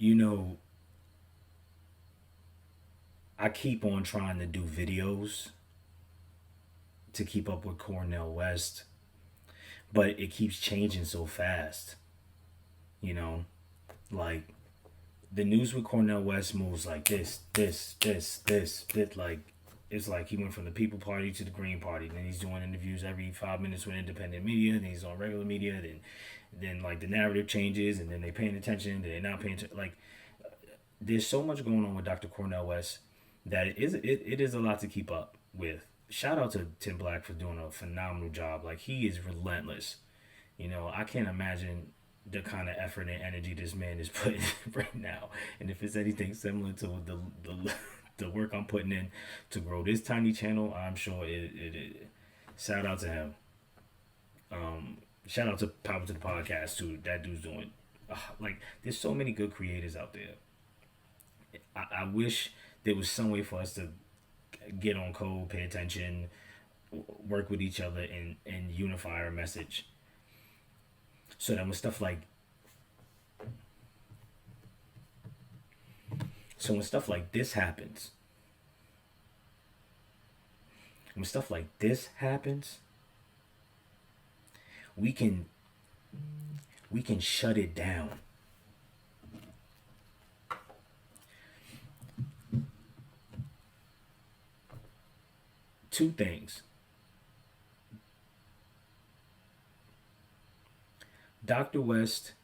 You know, I keep on trying to do videos to keep up with Cornel West, but it keeps changing so fast. You know, like the news with Cornel West moves like this. Like it's like he went from the People Party to the Green Party. Then he's doing interviews every 5 minutes with independent media. Then he's on regular media. Then like the narrative changes, and then they paying attention. Then they're not paying attention. Like there's so much going on with Dr. Cornel West that it is a lot to keep up with. Shout out to Tim Black for doing a phenomenal job. Like he is relentless. You know, I can't imagine the kind of effort and energy this man is putting right now. And if it's anything similar to the work I'm putting in to grow this tiny channel, I'm sure it. Shout out to him. Shout out to Power to the Podcast too. That dude's doing like there's so many good creators out there. I wish there was some way for us to get on code, pay attention, work with each other, and unify our message. So that when stuff like when stuff like this happens, when stuff like this happens, we can shut it down. Two things. Dr. West,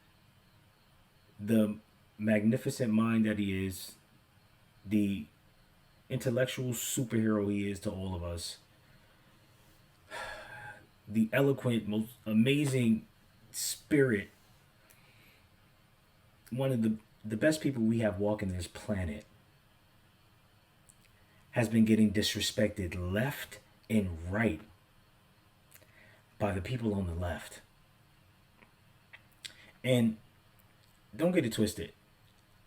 the magnificent mind that he is, the intellectual superhero he is to all of us, the eloquent, most amazing spirit, one of the best people we have walking this planet, has been getting disrespected left and right by the people on the left. And don't get it twisted.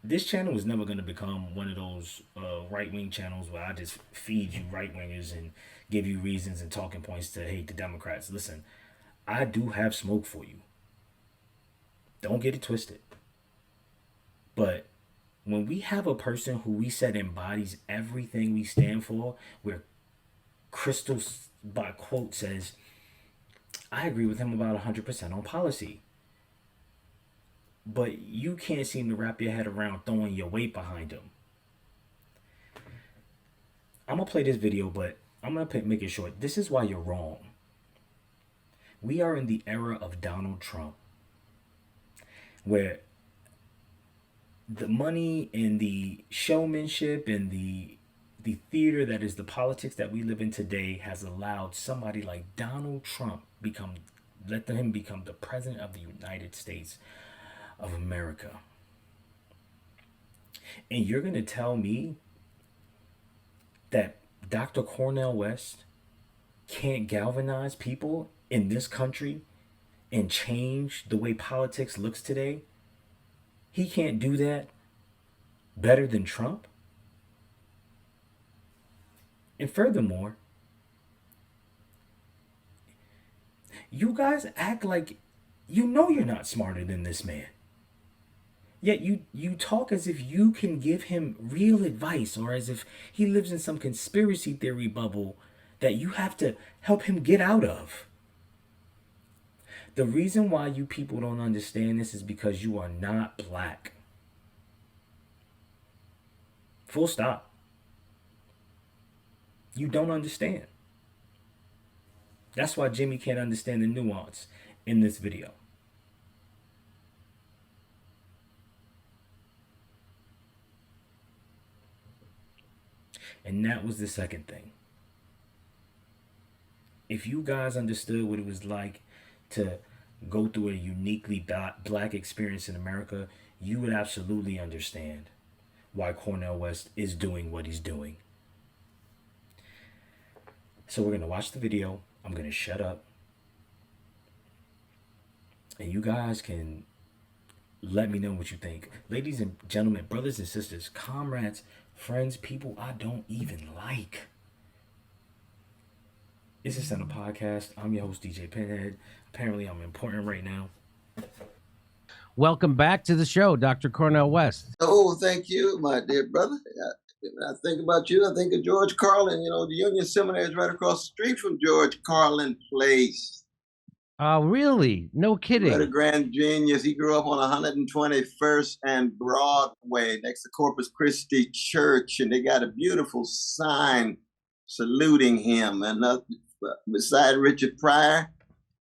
This channel is never going to become one of those right wing channels where I just feed you right wingers and give you reasons and talking points to hate the Democrats. Listen, I do have smoke for you. Don't get it twisted. But when we have a person who we said embodies everything we stand for, where Crystal, by quote, says, I agree with him about 100% on policy. But you can't seem to wrap your head around throwing your weight behind him. I'm going to play this video, but I'm going to make it short. This is why you're wrong. We are in the era of Donald Trump, where the money and the showmanship and the theater that is the politics that we live in today has allowed somebody like Donald Trump let him become the president of the United States of America. And you're going to tell me that Dr. Cornel West can't galvanize people in this country and change the way politics looks today? He can't do that better than Trump? And furthermore, you guys act like you know you're not smarter than this man. Yet you talk as if you can give him real advice, or as if he lives in some conspiracy theory bubble that you have to help him get out of. The reason why you people don't understand this is because you are not black. Full stop. You don't understand. That's why Jimmy can't understand the nuance in this video. And that was the second thing. If you guys understood what it was like to go through a uniquely black experience in America, you would absolutely understand why Cornel West is doing what he's doing. So we're going to watch the video. I'm going to shut up. And you guys can let me know what you think. Ladies and gentlemen, brothers and sisters, comrades, friends, people I don't even like. This is on a podcast. I'm your host, DJ Pinhead. Apparently, I'm important right now. Welcome back to the show, Dr. Cornel West. Oh, thank you, my dear brother. When I think about you, I think of George Carlin. You know, the Union Seminary is right across the street from George Carlin Place. Really? No What a kidding. grand genius. He grew up on 121st and Broadway next to Corpus Christi Church, and they got a beautiful sign saluting him. And beside Richard Pryor,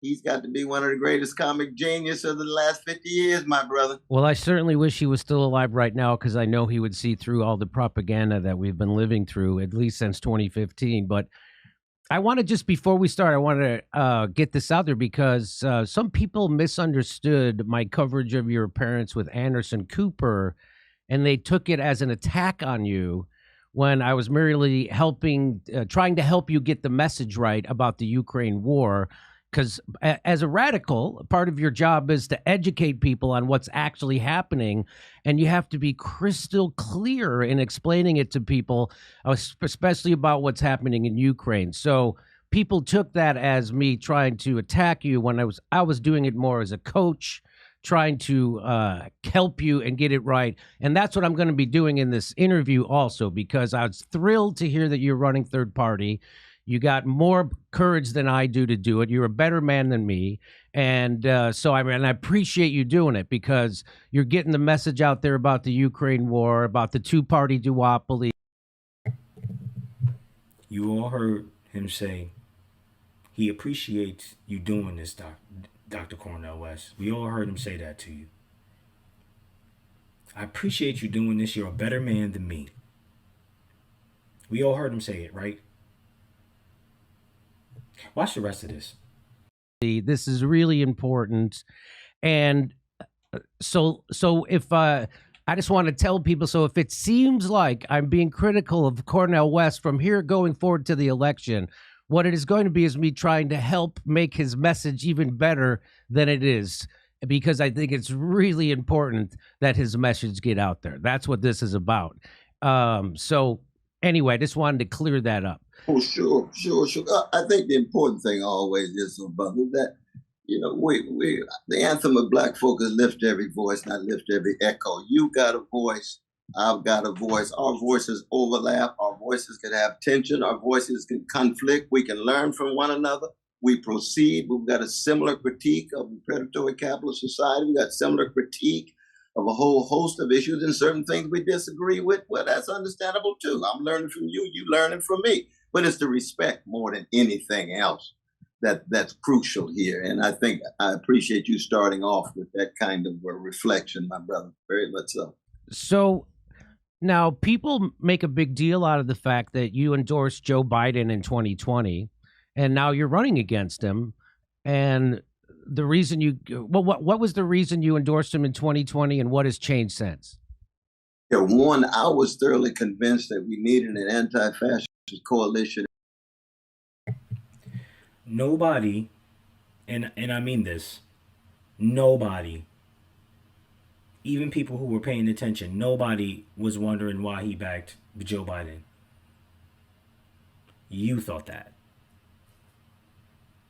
he's got to be one of the greatest comic geniuses of the last 50 years, my brother. Well, I certainly wish he was still alive right now because I know he would see through all the propaganda that we've been living through, at least since 2015. But I want to just, before we start, I want to get this out there because some people misunderstood my coverage of your appearance with Anderson Cooper, and they took it as an attack on you when I was merely trying to help you get the message right about the Ukraine war. Because as a radical, part of your job is to educate people on what's actually happening, and you have to be crystal clear in explaining it to people, especially about what's happening in Ukraine. So people took that as me trying to attack you when I was doing it more as a coach, trying to help you and get it right. And that's what I'm going to be doing in this interview also, because I was thrilled to hear that you're running third party. You got more courage than I do to do it. You're a better man than me. And so I appreciate you doing it because you're getting the message out there about the Ukraine war, about the two-party duopoly. You all heard him say he appreciates you doing this, Dr. Cornel West. We all heard him say that to you. I appreciate you doing this. You're a better man than me. We all heard him say it, right? Watch the rest of this. This is really important. And so if I just want to tell people, so if it seems like I'm being critical of Cornel West from here going forward to the election, what it is going to be is me trying to help make his message even better than it is, because I think it's really important that his message get out there. That's what this is about. So anyway, I just wanted to clear that up. Oh, sure. I think the important thing always is, brother, that we the anthem of Black folk is lift every voice, not lift every echo. You got a voice, I've got a voice. Our voices overlap. Our voices can have tension. Our voices can conflict. We can learn from one another. We proceed. We've got a similar critique of the predatory capitalist society. We've got similar critique of a whole host of issues, and certain things we disagree with. Well, that's understandable too. I'm learning from you. You learning from me. But it's the respect more than anything else that's crucial here. And I think I appreciate you starting off with that kind of reflection, my brother. Very much so. So now people make a big deal out of the fact that you endorsed Joe Biden in 2020, and now you're running against him. And the reason what was the reason you endorsed him in 2020, and what has changed since? Yeah, one, I was thoroughly convinced that we needed an anti-fascist coalition. Nobody, and I mean this, nobody, even people who were paying attention, nobody was wondering why he backed Joe Biden. You thought that.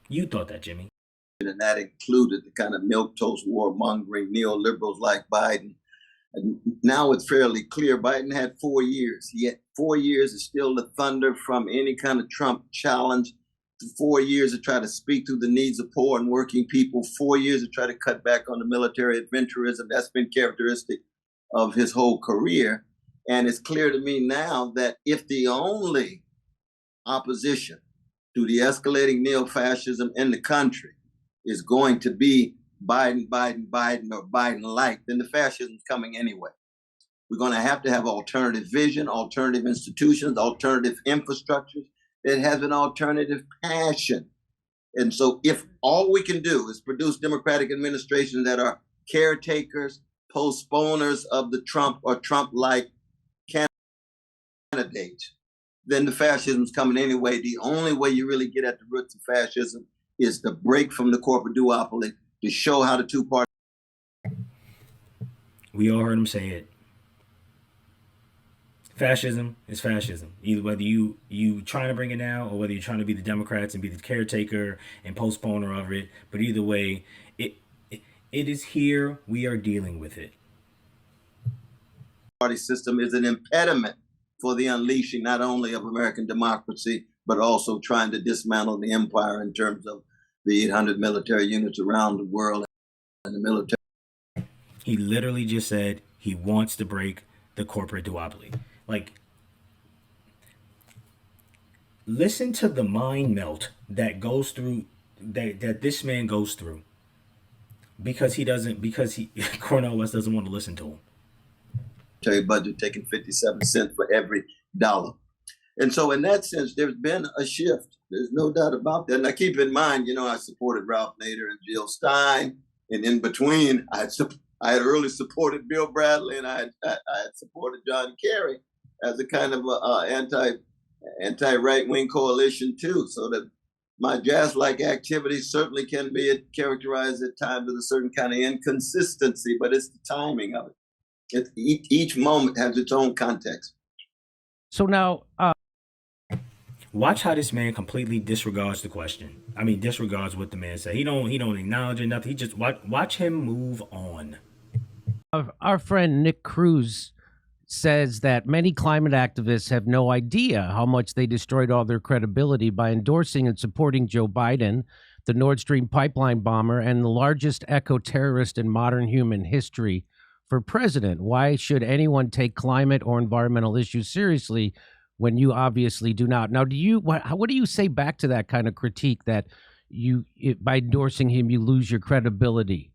You thought that, Jimmy. And that included the kind of milquetoast warmongering neoliberals like Biden. And now it's fairly clear Biden had 4 years. He had 4 years to steal the thunder from any kind of Trump challenge. 4 years to try to speak to the needs of poor and working people. 4 years to try to cut back on the military adventurism. That's been characteristic of his whole career. And it's clear to me now that if the only opposition to the escalating neo-fascism in the country is going to be Biden, or Biden-like, then the fascism's coming anyway. We're going to have alternative vision, alternative institutions, alternative infrastructures that has an alternative passion. And so if all we can do is produce democratic administrations that are caretakers, postponers of the Trump or Trump-like candidates, then the fascism's coming anyway. The only way you really get at the roots of fascism is to break from the corporate duopoly, to show how the two parties. We all heard him say it. Fascism is fascism. Either whether you trying to bring it now or whether you're trying to be the Democrats and be the caretaker and postponer of it. But either way, It is here. We are dealing with it. Party system is an impediment for the unleashing not only of American democracy, but also trying to dismantle the empire in terms of the 800 military units around the world and the military. He literally just said he wants to break the corporate duopoly. Like, listen to the mind melt that goes through that this man goes through because Cornel West doesn't want to listen to him. Budget taking 57 cents for every dollar. And so in that sense, there's been a shift. There's no doubt about that. Now, keep in mind, I supported Ralph Nader and Jill Stein. And in between, I had early supported Bill Bradley, and I had supported John Kerry as a kind of anti-right-wing coalition, too. So that my jazz-like activities certainly can be characterized at times with a certain kind of inconsistency, but it's the timing of it. Each moment has its own context. So now, watch how this man completely disregards the question. I mean, disregards what the man said. He don't acknowledge it, nothing. He just watch him move on. our friend Nick Cruz says that many climate activists have no idea how much they destroyed all their credibility by endorsing and supporting Joe Biden, the Nord Stream pipeline bomber, and the largest eco-terrorist in modern human history, for president. Why should anyone take climate or environmental issues seriously when you obviously do not? Now, what do you say back to that kind of critique that by endorsing him, you lose your credibility?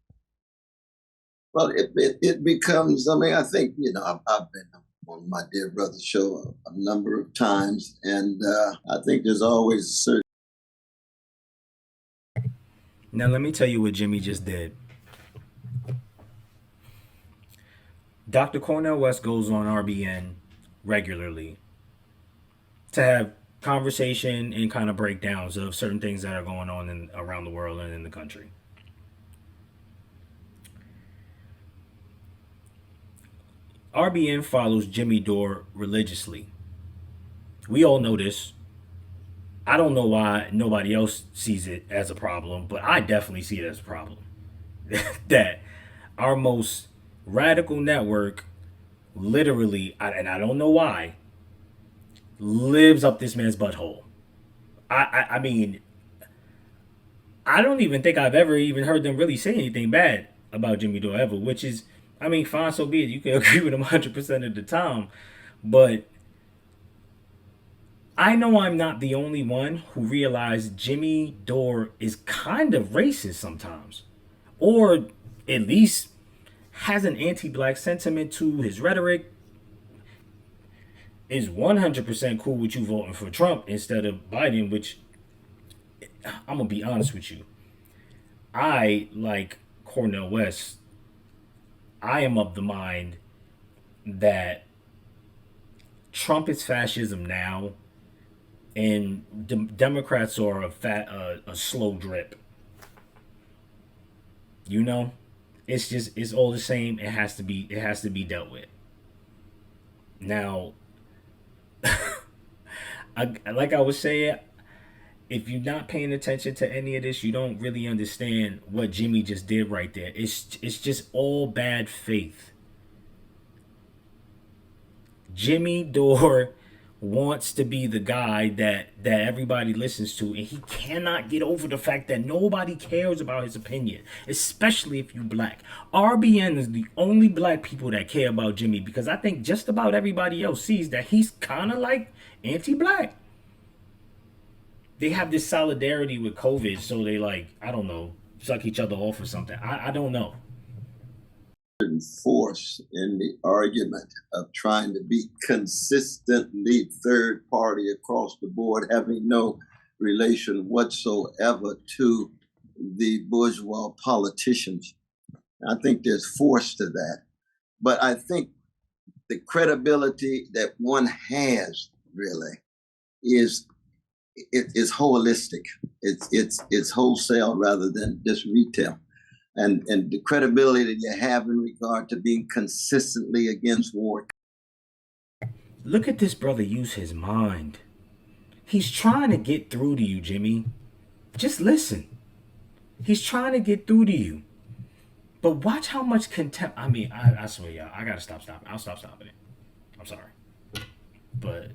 Well, it becomes, I think, I've been on my dear brother's show a number of times, and I think there's always a certain. Now, let me tell you what Jimmy just did. Dr. Cornel West goes on RBN regularly to have conversation and kind of breakdowns of certain things that are going on around the world and in the country. RBN follows Jimmy Dore religiously. We all know this. I don't know why nobody else sees it as a problem, but I definitely see it as a problem. That our most radical network literally, and I don't know why, lives up this man's butthole. I mean, I don't even think I've ever even heard them really say anything bad about Jimmy Dore ever, which is, I mean, fine, so be it. You can agree with him 100% of the time. But I know I'm not the only one who realized Jimmy Dore is kind of racist sometimes. Or at least has an anti-black sentiment to his rhetoric. Is 100% cool with you voting for Trump instead of Biden, which I'm going to be honest with you. I, like Cornel West, I am of the mind that Trump is fascism now, and Democrats are a slow drip. It's all the same. It has to be dealt with. Now, like I was saying, if you're not paying attention to any of this, you don't really understand what Jimmy just did right there. It's just all bad faith. Jimmy Dore wants to be the guy that everybody listens to, and he cannot get over the fact that nobody cares about his opinion, especially if you black. RBN is the only black people that care about Jimmy, because I think just about everybody else sees that he's kind of like anti-black. They have this solidarity with COVID, so they I don't know, suck each other off or something. I don't know. Force in the argument of trying to be consistently third party across the board, having no relation whatsoever to the bourgeois politicians. I think there's force to that. But I think the credibility that one has really is holistic. It's wholesale rather than just retail. And the credibility that you have in regard to being consistently against war. Look at this brother use his mind. He's trying to get through to you, Jimmy. Just listen. He's trying to get through to you. But watch how much contempt. I mean, I swear, y'all, I gotta stop stopping. I'll stop stopping it. I'm sorry, but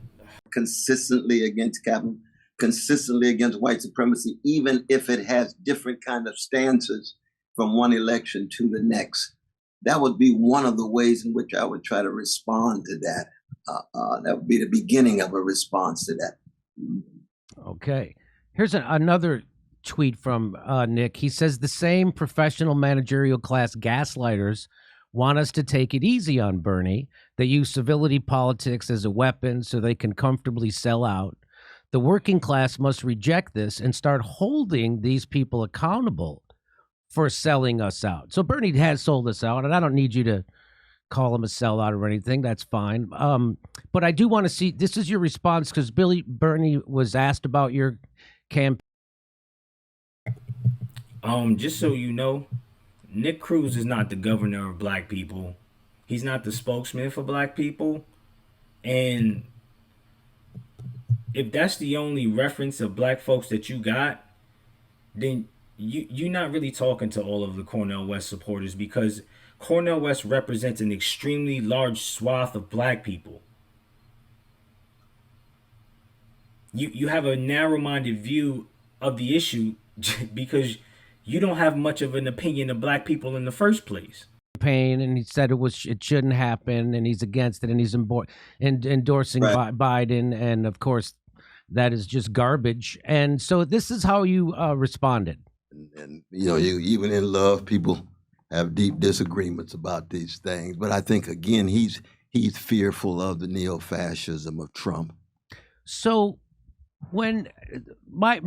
consistently against capitalism, consistently against white supremacy, even if it has different kind of stances from one election to the next. That would be one of the ways in which I would try to respond to that. That would be the beginning of a response to that. Okay. Here's another tweet from Nick. He says the same professional managerial class gaslighters want us to take it easy on Bernie. They use civility politics as a weapon so they can comfortably sell out. The working class must reject this and start holding these people accountable for selling us out. So Bernie has sold us out, and I don't need you to call him a sellout or anything. That's fine. But I do want to see, this is your response, because Bernie was asked about your campaign. Just so you know, Nick Cruz is not the governor of black people. He's not the spokesman for black people. And if that's the only reference of black folks that you got, then you're not really talking to all of the Cornel West supporters, because Cornel West represents an extremely large swath of black people. You have a narrow-minded view of the issue because you don't have much of an opinion of black people in the first place. And he said it shouldn't happen, and he's against it, and he's endorsing Right. Biden, and of course that is just garbage. And so this is how you responded. And you know, you even in love, people have deep disagreements about these things. But I think again, he's fearful of the neo-fascism of Trump. So when my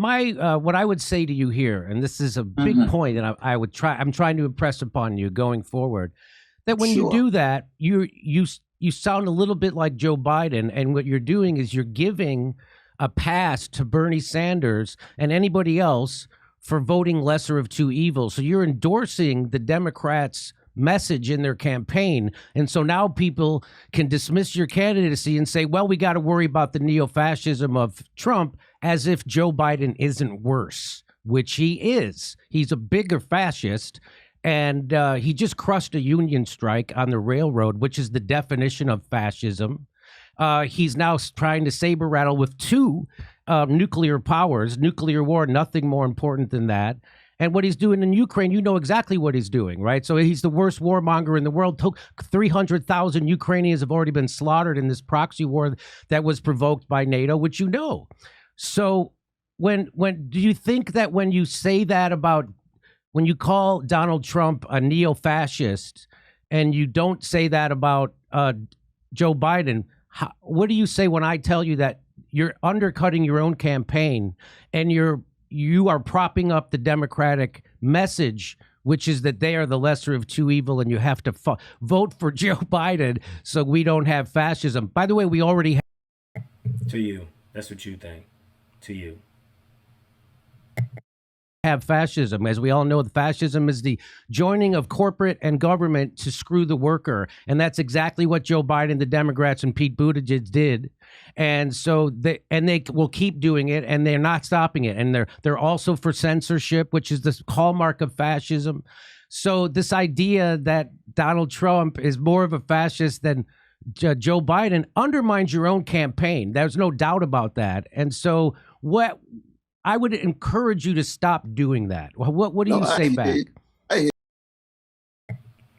what I would say to you here, and this is a big point, and I'm trying to impress upon you going forward, that when you Sure. do that, you sound a little bit like Joe Biden, and what you're doing is you're giving a pass to Bernie Sanders and anybody else for voting lesser of two evils. So you're endorsing the Democrats' message in their campaign. And so now people can dismiss your candidacy and say, well, we got to worry about the neo-fascism of Trump, as if Joe Biden isn't worse, which he is. He's a bigger fascist. And he just crushed a union strike on the railroad, which is the definition of fascism. He's now trying to saber rattle with two nuclear powers, nuclear war, nothing more important than that. And what he's doing in Ukraine, you know exactly what he's doing, right? So he's the worst warmonger in the world. 300,000 Ukrainians have already been slaughtered in this proxy war that was provoked by NATO, which you know. So when do you think that when you say that about, when you call Donald Trump a neo-fascist and you don't say that about Joe Biden, what do you say when I tell you that you're undercutting your own campaign and you are propping up the Democratic message, which is that they are the lesser of two evil and you have to vote for Joe Biden so we don't have fascism? By the way, we already have. To you, that's what you think. To you. Have fascism. As we all know, the fascism is the joining of corporate and government to screw the worker. And that's exactly what Joe Biden, the Democrats, and Pete Buttigieg did. And so they will keep doing it, and they're not stopping it. And they're also for censorship, which is the hallmark of fascism. So this idea that Donald Trump is more of a fascist than Joe Biden undermines your own campaign. There's no doubt about that. And so what I would encourage you to stop doing that. What do you say back?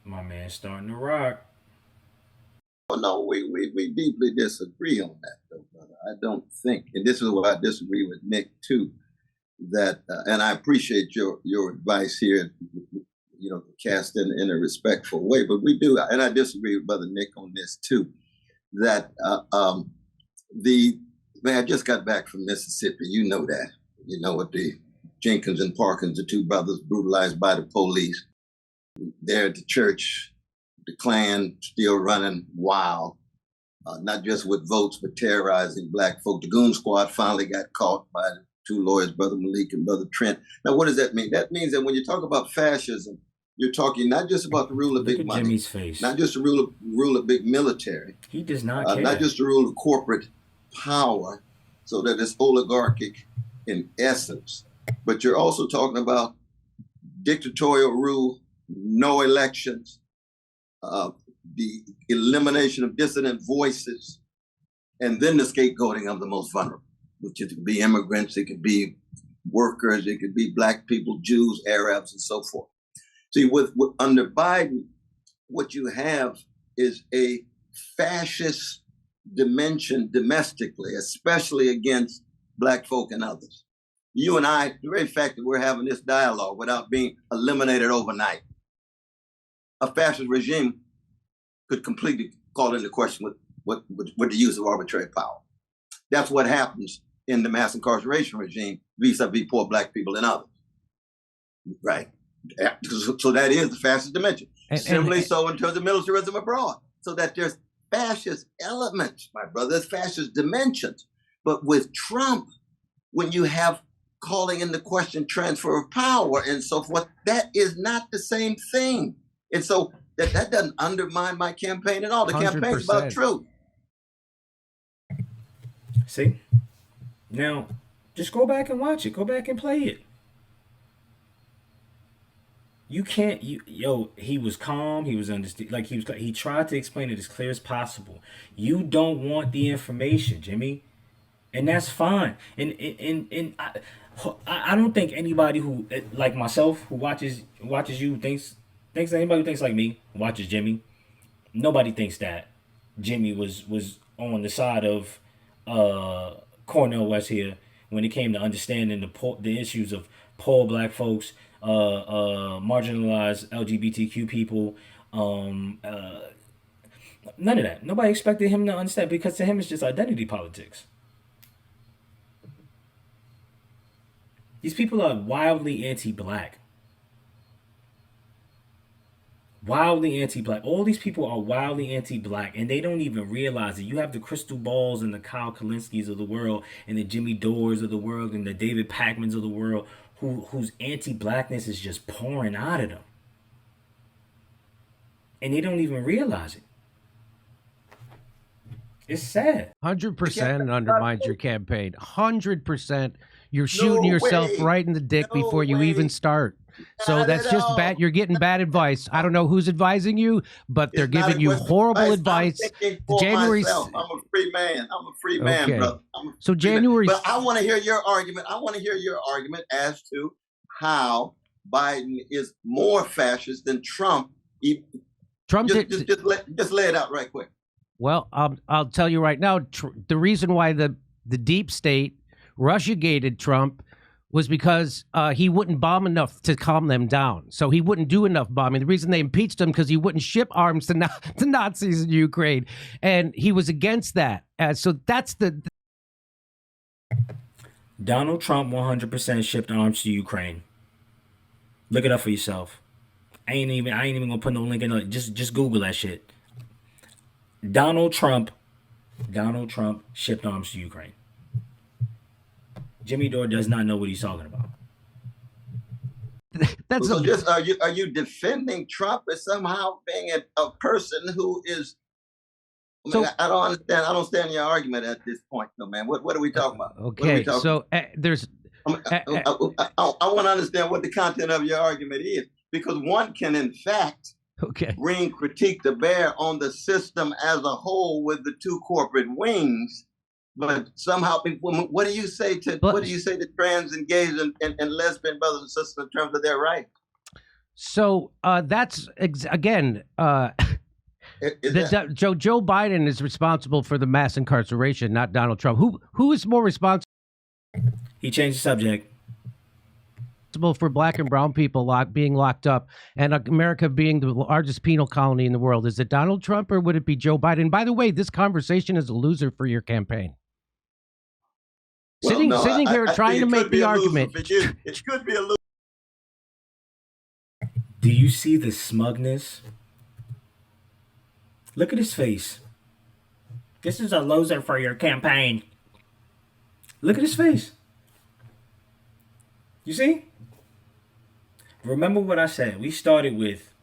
My man's starting to rock. Oh, no, we deeply disagree on that, though, brother. I don't think, and this is where I disagree with Nick too, that, and I appreciate your advice here, you know, cast in a respectful way, but we do, and I disagree with Brother Nick on this too, that I just got back from Mississippi, you know that. You know, with the Jenkins and Parkins, the two brothers brutalized by the police. There at the church, the Klan still running wild, not just with votes, but terrorizing black folk. The goon squad finally got caught by the two lawyers, Brother Malik and Brother Trent. Now, what does that mean? That means that when you talk about fascism, you're talking not just about the rule of Look big at money, Jimmy's face. not just the rule of big military, He does not care. not just the rule of corporate power, so that it's oligarchic in essence, but you're also talking about dictatorial rule, no elections, the elimination of dissident voices, and then the scapegoating of the most vulnerable, which it could be immigrants, it could be workers, it could be Black people, Jews, Arabs, and so forth. See, under Biden, what you have is a fascist dimension domestically, especially against Black folk and others. You and I, the very fact that we're having this dialogue without being eliminated overnight, a fascist regime could completely call into question with the use of arbitrary power. That's what happens in the mass incarceration regime vis-a-vis poor Black people and others, right? So that is the fascist dimension. Similarly, so in terms of militarism abroad, so that there's fascist elements, my brother, there's fascist dimensions. But with Trump, when you have calling into question transfer of power and so forth, that is not the same thing. And so that doesn't undermine my campaign at all. The campaign's about truth. See? Now, just go back and watch it. Go back and play it. You can't, he was calm. He was understand, he tried to explain it as clear as possible. You don't want the information, Jimmy, and that's fine. And I don't think anybody who, like myself, who watches you thinks anybody who thinks like me watches Jimmy. Nobody thinks that Jimmy was on the side of Cornel West here when it came to understanding the issues of poor Black folks, marginalized LGBTQ people, none of that. Nobody expected him to understand, because to him it's just identity politics. These people are wildly anti-Black. Wildly anti-Black. All these people are wildly anti-Black, and they don't even realize it. You have the Crystal Balls and the Kyle Kalinskis of the world, and the Jimmy Dores of the world, and the David Pacmans of the world, whose anti-Blackness is just pouring out of them. And they don't even realize it. It's sad. 100% undermines your campaign. 100%. You're shooting yourself right in the dick before you even start. So that's just bad. You're getting bad advice. I don't know who's advising you, but they're giving you horrible advice. January. I'm a free man. I'm a free man, brother. So January. But I want to hear your argument. I want to hear your argument as to how Biden is more fascist than Trump. Trump just lay it out right quick. Well, I'll tell you right now. The reason why the deep state Russiagated Trump was because he wouldn't bomb enough to calm them down. So he wouldn't do enough bombing. The reason they impeached him because he wouldn't ship arms to Nazis in Ukraine. And he was against that. So that's the... Donald Trump 100% shipped arms to Ukraine. Look it up for yourself. I ain't even gonna put no link in it. Just Google that shit. Donald Trump shipped arms to Ukraine. Jimmy Dore does not know what he's talking about. Are you defending Trump as somehow being a person who is? I don't understand. I don't stand your argument at this point, no, man. What are we talking about? Okay, so there's. I want to understand what the content of your argument is, because one can, in fact, bring critique to bear on the system as a whole with the two corporate wings. But somehow, what do you say to trans and gays and lesbian brothers and sisters in terms of their rights? So that's again, Joe Biden is responsible for the mass incarceration, not Donald Trump. Who is more responsible? He changed the subject. For Black and brown people being locked up, and America being the largest penal colony in the world? Is it Donald Trump or would it be Joe Biden? By the way, this conversation is a loser for your campaign. Sitting here trying to make the argument. It could be a loser. Do you see the smugness? Look at his face. This is a loser for your campaign. Look at his face. You see? Remember what I said. We started with,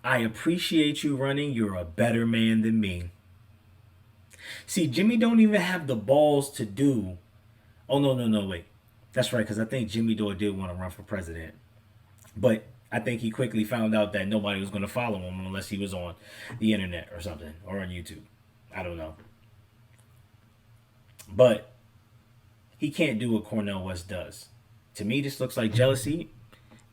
I appreciate you running. You're a better man than me. See, Jimmy don't even have the balls to do. Oh, no, wait. That's right, because I think Jimmy Dore did want to run for president. But I think he quickly found out that nobody was going to follow him unless he was on the internet or something, or on YouTube. I don't know. But he can't do what Cornel West does. To me, this looks like jealousy.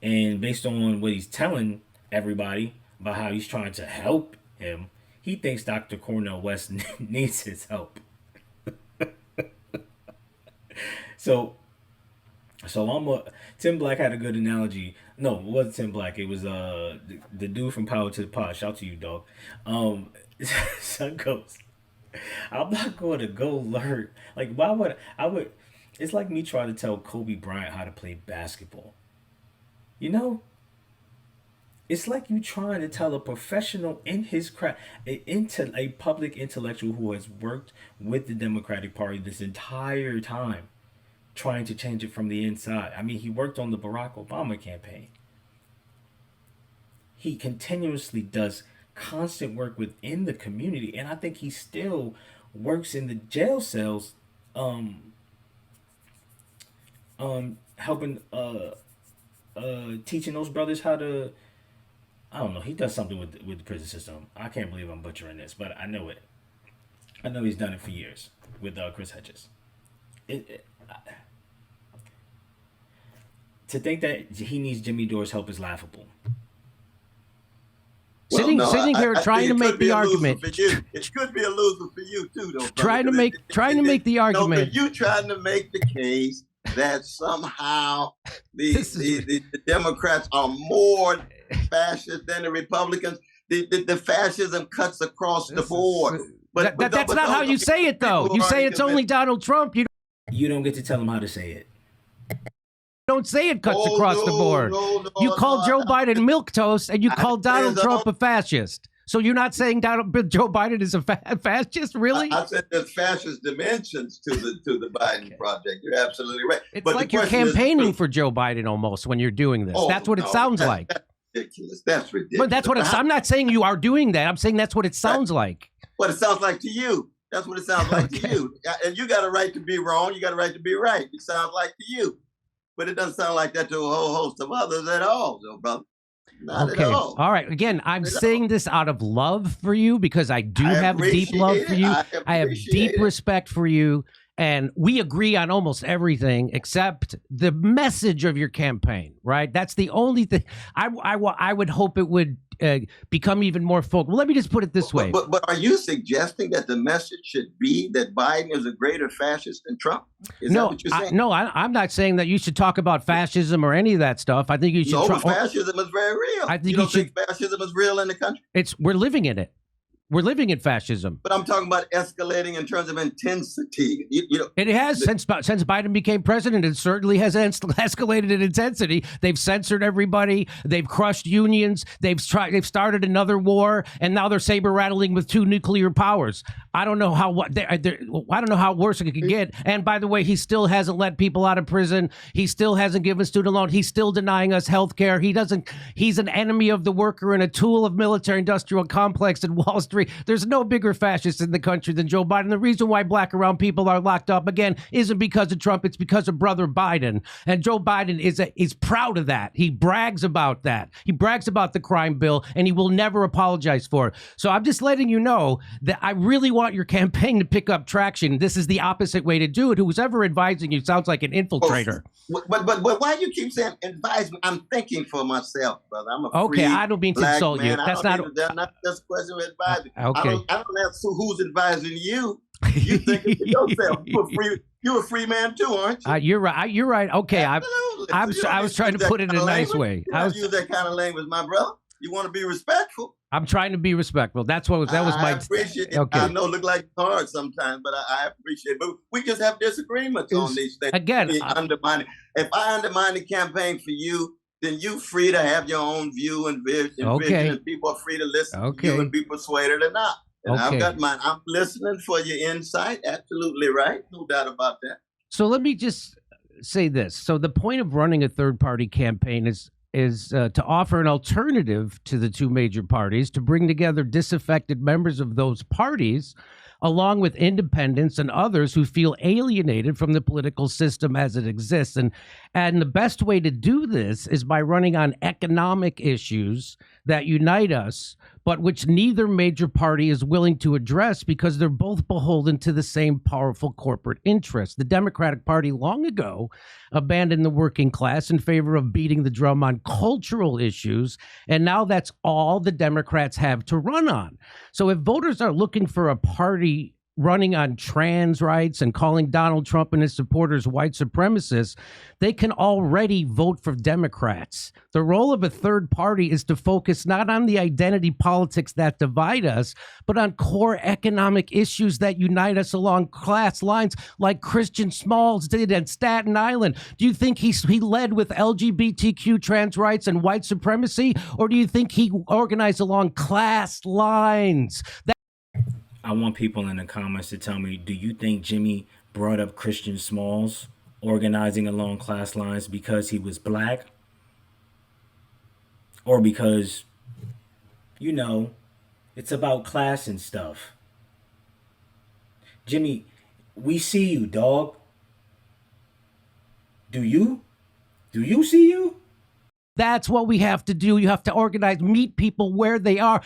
And based on what he's telling everybody about how he's trying to help him, he thinks Dr. Cornel West needs his help. So Tim Black had a good analogy. No, it wasn't Tim Black. It was the dude from Power to the Pod. Shout to you, dog. Son goes, I'm not going to go learn. Like, why would I would? It's like me trying to tell Kobe Bryant how to play basketball. You know, it's like you trying to tell a professional in his craft, a public intellectual who has worked with the Democratic Party this entire time, trying to change it from the inside. I mean, he worked on the Barack Obama campaign. He continuously does constant work within the community, and I think he still works in the jail cells, helping teaching those brothers how to. I don't know. He does something with the prison system. I can't believe I'm butchering this, but I know it. I know he's done it for years with Chris Hedges. To think that he needs Jimmy Dore's help is laughable. Sitting here trying to make the argument. It could be a loser for you too, though. Trying to make the argument. You trying to make the case that somehow the Democrats are more fascist than the Republicans. The fascism cuts across the board. But that's not how you say it, though. You say it's only Donald Trump. You don't get to tell him how to say it. Don't say it cuts across the board. You call Joe Biden milquetoast, and you call Donald Trump a fascist. So you're not saying Joe Biden is a fascist, really? I said there's fascist dimensions to the Biden project. You're absolutely right. It's like you're campaigning for Joe Biden almost when you're doing this. That's what it sounds like. That's ridiculous. That's ridiculous. But that's what I'm not saying you are doing that. I'm saying that's what it sounds like. What it sounds like to you. That's what it sounds like to you. And you got a right to be wrong. You got a right to be right. It sounds like to you. But it doesn't sound like that to a whole host of others at all, though, brother. Not at all. All right. Again, I'm saying this out of love for you because I do have deep love for you. I have deep respect for you. And we agree on almost everything except the message of your campaign, right? That's the only thing. I would hope it would become even more focused. Well, let me just put it this way. But are you suggesting that the message should be that Biden is a greater fascist than Trump? Is that what you're saying? I'm not saying that you should talk about fascism or any of that stuff. I think you should. No, fascism is very real. I think you don't think fascism is real in the country? We're living in it. We're living in fascism. But I'm talking about escalating in terms of intensity. It has since Biden became president. It certainly has escalated in intensity. They've censored everybody. They've crushed unions. They've started another war, and now they're saber rattling with 2 nuclear powers. I don't know how I don't know how worse it could get. And by the way, he still hasn't let people out of prison. He still hasn't given student loan. He's still denying us health care. He's an enemy of the worker and a tool of military-industrial complex in Wall Street. There's no bigger fascist in the country than Joe Biden. The reason why black and brown people are locked up, again, isn't because of Trump. It's because of brother Biden. And Joe Biden is proud of that. He brags about that. He brags about the crime bill, and he will never apologize for it. So I'm just letting you know that I really want your campaign to pick up traction. This is the opposite way to do it. Who's ever advising you sounds like an infiltrator. But why do you keep saying advise me? I'm thinking for myself, brother. I'm a free I don't mean to insult man. you. That's not just a question of advising. Okay. I don't ask who's advising you. You think it yourself. You're a free man too, aren't you? You're right. You're right. Okay. I was trying to put it in a nice way. I use that kind of language, my brother. You want to be respectful. I'm trying to be respectful. That was my. I appreciate it. Okay. I know it look like it's hard sometimes, but I appreciate it. But we just have disagreements on these things. Again, if I undermine the campaign for you, then you're free to have your own view and vision, and people are free to listen to you and be persuaded or not. And I've got mine. I'm listening for your insight. Absolutely right. No doubt about that. So let me just say this. So the point of running a third-party campaign is to offer an alternative to the 2 major parties, to bring together disaffected members of those parties along with independents and others who feel alienated from the political system as it exists. And the best way to do this is by running on economic issues that unite us, but which neither major party is willing to address because they're both beholden to the same powerful corporate interests. The Democratic Party long ago abandoned the working class in favor of beating the drum on cultural issues, and now that's all the Democrats have to run on. So if voters are looking for a party running on trans rights and calling Donald Trump and his supporters white supremacists, they can already vote for Democrats. The role of a third party is to focus not on the identity politics that divide us, but on core economic issues that unite us along class lines, like Christian Smalls did at Staten Island. Do you think he led with LGBTQ trans rights and white supremacy, or do you think he organized along class lines? I want people in the comments to tell me, do you think Jimmy brought up Christian Smalls organizing along class lines because he was black? Or because, it's about class and stuff? Jimmy, we see you, dog. Do you? Do you see you? That's what we have to do. You have to organize, meet people where they are.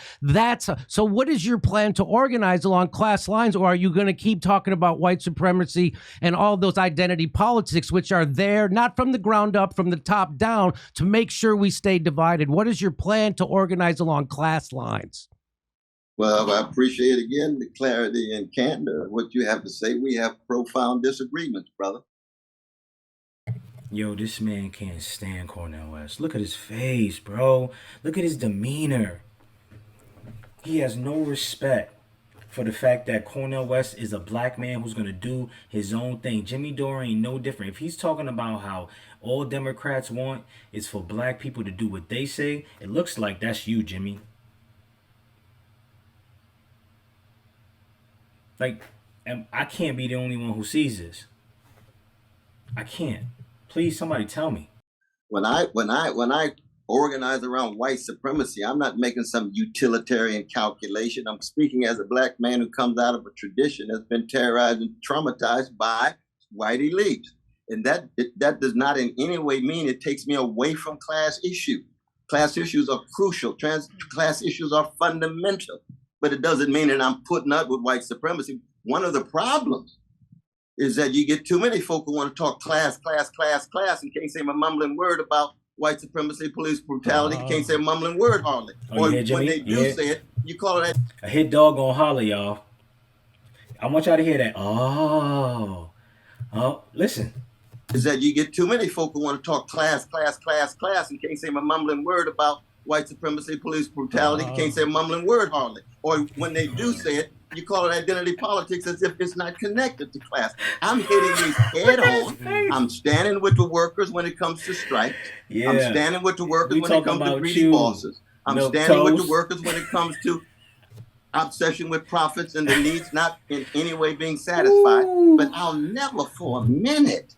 So what is your plan to organize along class lines? Or are you going to keep talking about white supremacy and all those identity politics, which are there, not from the ground up, from the top down, to make sure we stay divided? What is your plan to organize along class lines? Well, I appreciate again the clarity and candor of what you have to say. We have profound disagreements, brother. Yo, this man can't stand Cornel West. Look at his face, bro. Look at his demeanor. He has no respect for the fact that Cornel West is a black man who's going to do his own thing. Jimmy Dore ain't no different. If he's talking about how all Democrats want is for black people to do what they say, it looks like that's you, Jimmy. Like, I can't be the only one who sees this. I can't. Please, somebody tell me. When I organize around white supremacy, I'm not making some utilitarian calculation. I'm speaking as a black man who comes out of a tradition that's been terrorized and traumatized by white elites. And that does not in any way mean it takes me away from class issues. Class issues are crucial. Class issues are fundamental. But it doesn't mean that I'm putting up with white supremacy. One of the problems is that you get too many folk who want to talk class, and can't say a mumbling word about white supremacy, police brutality, can't say a mumbling word hardly. Or when they do say it, you call it a hit dog gonna holler, y'all. I want y'all to hear that. Oh, listen. Is that you get too many folk who want to talk class, and can't say a mumbling word about white supremacy, police brutality, can't say a mumbling word hardly. Or when they do say it, you call it identity politics as if it's not connected to class. I'm hitting these head on. I'm standing with the workers when it comes to strikes. Yeah. I'm standing with the workers when it comes to greedy bosses. I'm standing with the workers when it comes to obsession with profits and the needs not in any way being satisfied. Ooh. But I'll never for a minute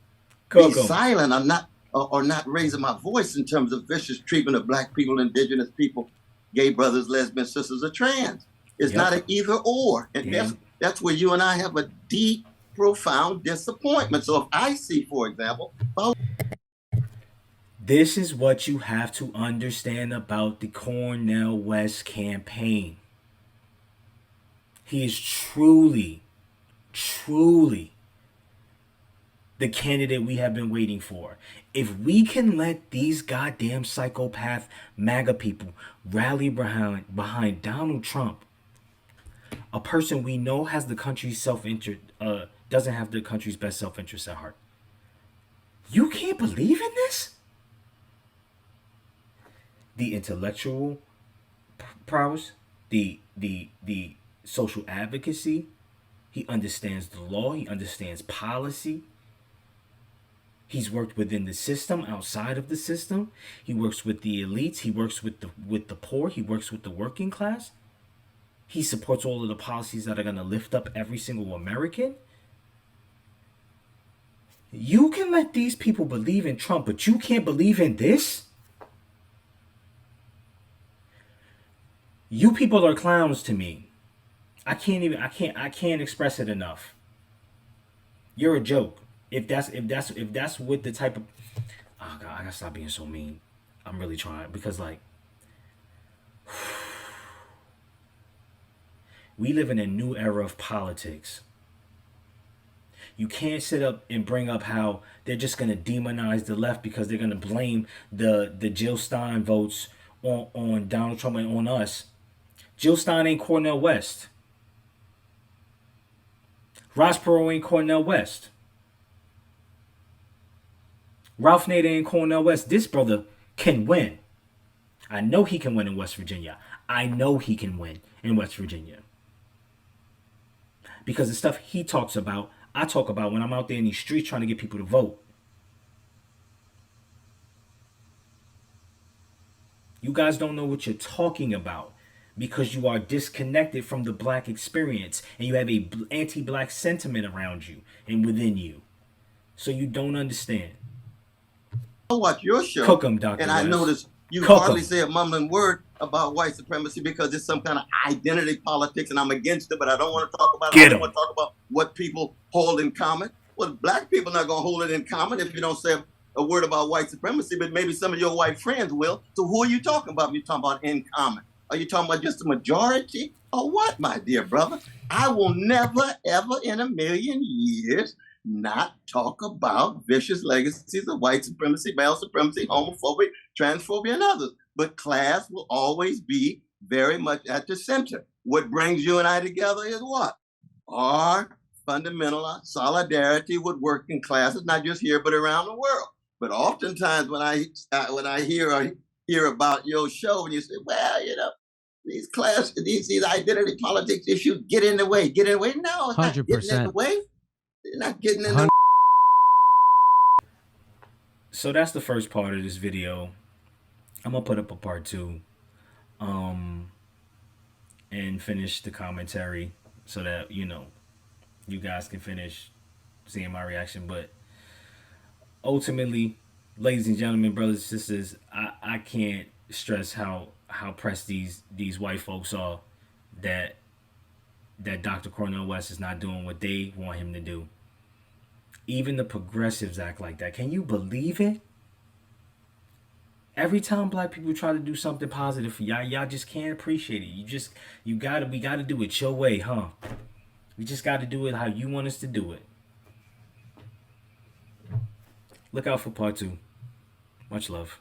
be silent. I'm not or not raising my voice in terms of vicious treatment of black people, indigenous people, gay brothers, lesbians, sisters, or trans. It's not an either or. And that's where you and I have a deep, profound disappointment. So if I see, for example, this is what you have to understand about the Cornel West campaign. He is truly the candidate we have been waiting for. If we can let these goddamn psychopath MAGA people rally behind Donald Trump, a person we know has the country's self-interest, doesn't have the country's best self-interest at heart. You can't believe in this? The intellectual prowess, the social advocacy. He understands the law. He understands policy. He's worked within the system, outside of the system. He works with the elites. He works with the poor. He works with the working class. He supports all of the policies that are going to lift up every single American. You can let these people believe in Trump, but you can't believe in this? You people are clowns to me. I can't express it enough. You're a joke. If that's what the type of, oh God, I gotta stop being so mean. I'm really trying, because like, we live in a new era of politics. You can't sit up and bring up how they're just gonna demonize the left because they're gonna blame the Jill Stein votes on Donald Trump and on us. Jill Stein ain't Cornel West. Ross Perot ain't Cornel West. Ralph Nader ain't Cornel West. This brother can win. I know he can win in West Virginia. I know he can win in West Virginia. Because the stuff he talks about, I talk about when I'm out there in these streets trying to get people to vote. You guys don't know what you're talking about because you are disconnected from the black experience and you have a anti-black sentiment around you and within you. So you don't understand. I watch your show, Cook 'em, Dr. and I West. notice you Cook hardly 'em. say a mumbling word about white supremacy because it's some kind of identity politics, and I'm against it, but I don't want to talk about it. I don't want to talk about what people hold in common. Well, black people are not going to hold it in common if you don't say a word about white supremacy, but maybe some of your white friends will. So who are you talking about? You're talking about in common. Are you talking about just a majority or what, my dear brother? I will never, ever in a million years not talk about vicious legacies of white supremacy, male supremacy, homophobia, transphobia, and others. But class will always be very much at the center. What brings you and I together is what? Our fundamental solidarity with working classes, not just here, but around the world. But oftentimes when I hear about your show, and you say, well, you know, these identity politics issues get in the way. No, it's 100%. Not getting in the way. They're not getting in the. So that's the first part of this video. I'm gonna put up a part 2, and finish the commentary so that you guys can finish seeing my reaction. But ultimately, ladies and gentlemen, brothers and sisters, I can't stress how pressed these white folks are that Dr. Cornel West is not doing what they want him to do. Even the progressives act like that. Can you believe it? Every time black people try to do something positive for y'all just can't appreciate it. We gotta do it your way, huh? We just gotta do it how you want us to do it. Look out for part 2. Much love.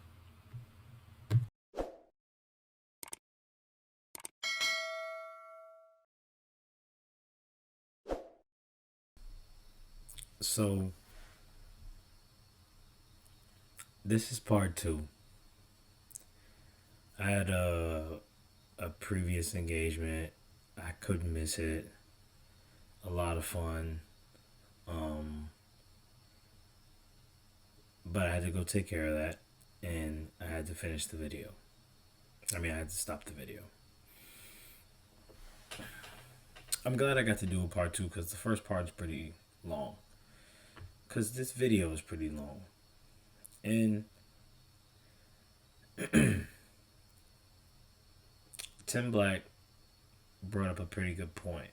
So, this is part 2. I had a previous engagement. I couldn't miss it. A lot of fun. But I had to go take care of that, and I had to finish the video. I had to stop the video. I'm glad I got to do a part 2 because the first part is pretty long. Because this video is pretty long. And Tim Black brought up a pretty good point.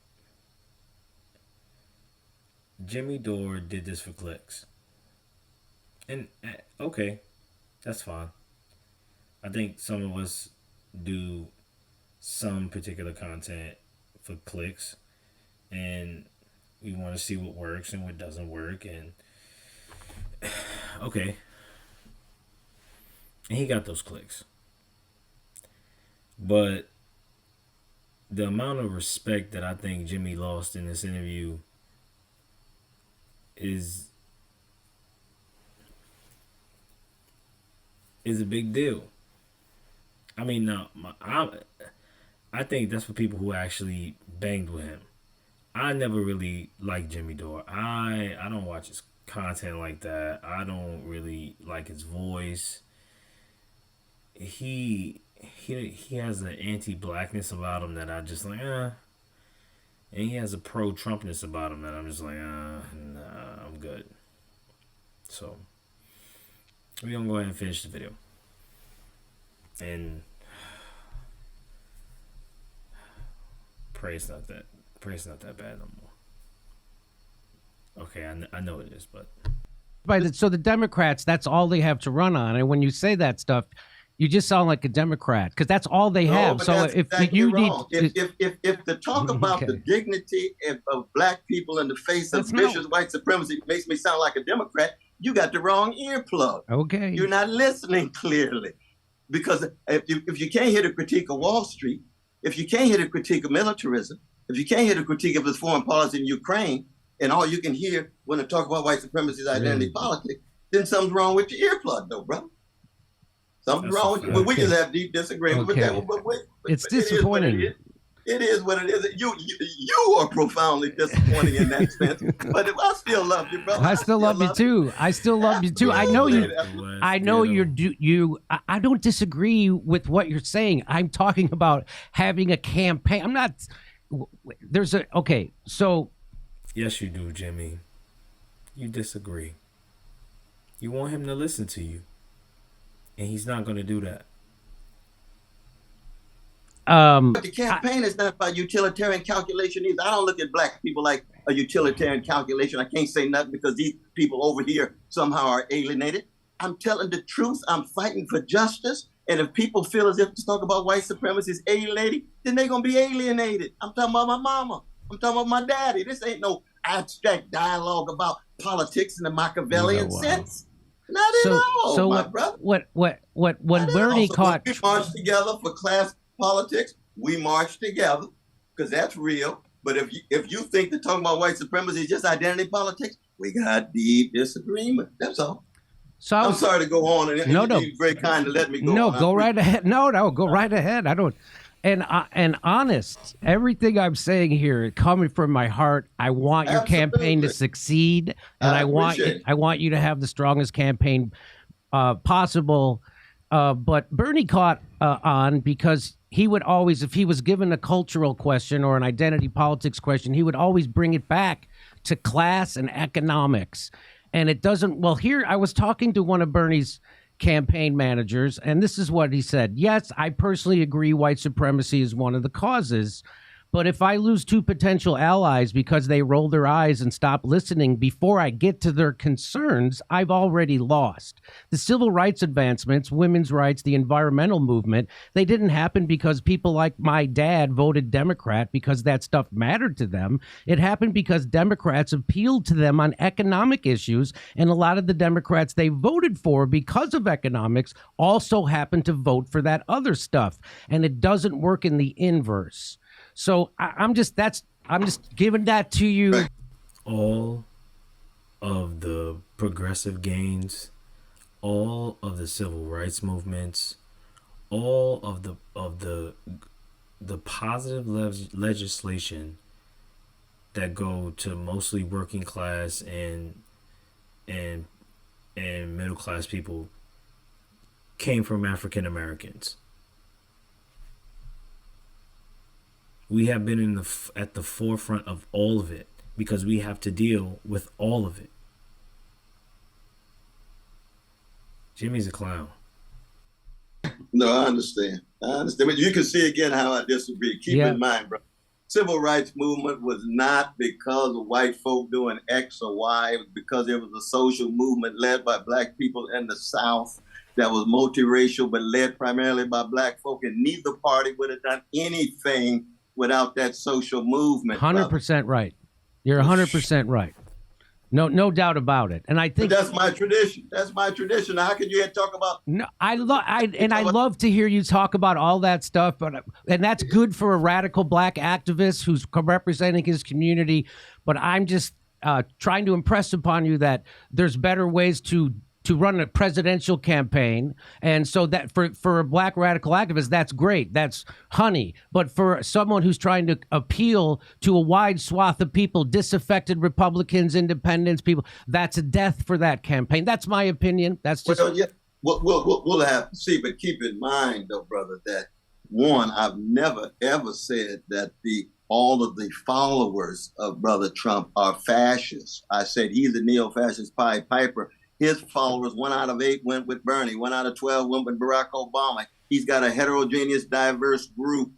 Jimmy Dore did this for clicks. And okay, that's fine. I think some of us do some particular content for clicks, and we want to see what works and what doesn't work, and okay. And he got those clicks. But the amount of respect that I think Jimmy lost in this interview is a big deal. I think that's for people who actually banged with him. I never really liked Jimmy Dore. I don't watch his content like that. I don't really like his voice. He has an anti-blackness about him that I just like, And he has a pro-Trumpness about him that I'm just like, nah, I'm good. So, we're going to go ahead and finish the video. And pray it's not that Praise not that bad no more. Okay, I know it is, but So the Democrats, that's all they have to run on. And when you say that stuff, you just sound like a Democrat because that's all they have. But So that's if exactly you wrong. need, If the talk about the dignity of black people in the face of vicious white supremacy makes me sound like a Democrat, you got the wrong earplug. Okay, you're not listening clearly, because if you can't hear the critique of Wall Street, if you can't hear the critique of militarism, if you can't hear the critique of his foreign policy in Ukraine, and all you can hear when they talk about white supremacy is identity politics, then something's wrong with your earplug, though, brother. Something's wrong with you. We just have deep disagreement with that one, but it's disappointing. It is what it is. You are profoundly disappointing in that sense, but I still love you, brother. I still love you too. I still love you too. I know you. I know you. I don't disagree with what you're saying. I'm talking about having a campaign. I'm not. So. Yes, you do, Jimmy. You disagree. You want him to listen to you, and he's not going to do that. But the campaign is not about utilitarian calculation either. I don't look at black people like a utilitarian calculation. I can't say nothing because these people over here somehow are alienated. I'm telling the truth. I'm fighting for justice. And if people feel as if to talk about white supremacy is alienating, then they're going to be alienated. I'm talking about my mama. I'm talking about my daddy. This ain't no abstract dialogue about politics in the Machiavellian sense. Not at all, so my what, brother. When Bernie caught... We marched together for class politics. We march together because that's real. But if you think that talking about white supremacy is just identity politics, we got deep disagreement. That's all. So I'm sorry to go on, and you're very kind to let me go on. No, go right ahead. No, go right ahead. I don't. And honest, everything I'm saying here coming from my heart. I want your campaign to succeed, and I want you to have the strongest campaign possible. But Bernie caught on because he would always, if he was given a cultural question or an identity politics question, he would always bring it back to class and economics. And it doesn't, well, here I was talking to one of Bernie's campaign managers, and this is what he said. Yes, I personally agree white supremacy is one of the causes. But if I lose two potential allies because they roll their eyes and stop listening before I get to their concerns, I've already lost. The civil rights advancements, women's rights, the environmental movement, they didn't happen because people like my dad voted Democrat because that stuff mattered to them. It happened because Democrats appealed to them on economic issues, and a lot of the Democrats they voted for because of economics also happened to vote for that other stuff. And it doesn't work in the inverse. So I'm just giving that to you. All of the progressive gains, all of the civil rights movements, all of the positive legislation that go to mostly working class and middle class people came from African Americans. We have been at the forefront of all of it because we have to deal with all of it. Jimmy's a clown. No, I understand. But you can see again how I disagree. Keep in mind, bro, civil rights movement was not because of white folk doing X or Y. It was because there was a social movement led by black people in the South that was multiracial but led primarily by black folk, and neither party would have done anything without that social movement. 100% right. You're 100% right. No doubt about it. And I think but that's my tradition. That's my tradition. How can you talk about? No, I love to hear you talk about all that stuff. And that's good for a radical black activist who's representing his community. But I'm just trying to impress upon you that there's better ways to run a presidential campaign. And so that for a black radical activist, that's great. That's honey. But for someone who's trying to appeal to a wide swath of people, disaffected Republicans, independents, people, that's a death for that campaign. That's my opinion. That's just... Well, yeah, we'll have to see, but keep in mind, though, brother, that one, I've never, ever said that all of the followers of Brother Trump are fascists. I said he's a neo-fascist Pied Piper. His followers, 1 out of 8 went with Bernie. 1 out of 12 went with Barack Obama. He's got a heterogeneous, diverse group.